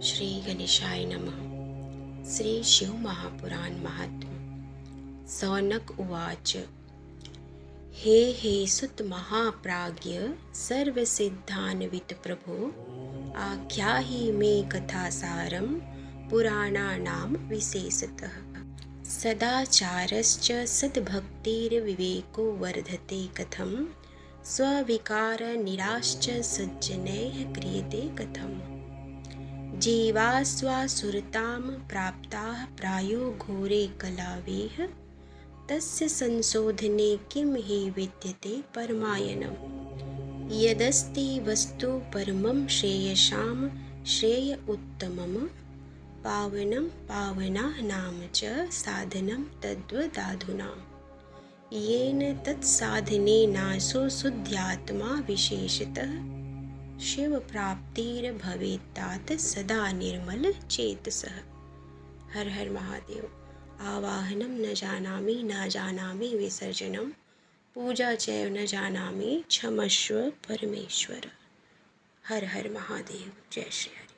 श्री गणेशाय नमः। श्री शिव महापुराण महात्म्य। सौनक उवाच। हे सुत महाप्राज्ञ सर्वसिद्धान्वित प्रभो, आख्याहि मे कथासारं पुराणानां विशेषतः। सदाचारश्च सद्भक्तिर्विवेको वर्धते कथं, स्वविकारनिराश्च सज्जनैः क्रियते कथम्। जीवास्वासुरतां प्राप्ताः प्रायो घोरे कलावेः, तस्य संशोधने किं हि विद्यते परमायनम्। यदस्ति वस्तु परमं श्रेयसां श्रेय उत्तमं, पावनं पावनानां च साधनं तद्वदाधुना। येन तत्साधनेनाशो शुद्ध्यात्मा विशेषतः, शिव प्राप्तिर्भवेत्तात सदा निर्मल चेतसः। हर हर महादेव। आवाहनं न जानामि न जानामि विसर्जनं, पूजा चैव न जानामि क्षमस्व परमेश्वर। हर हर महादेव। जय श्री हरि।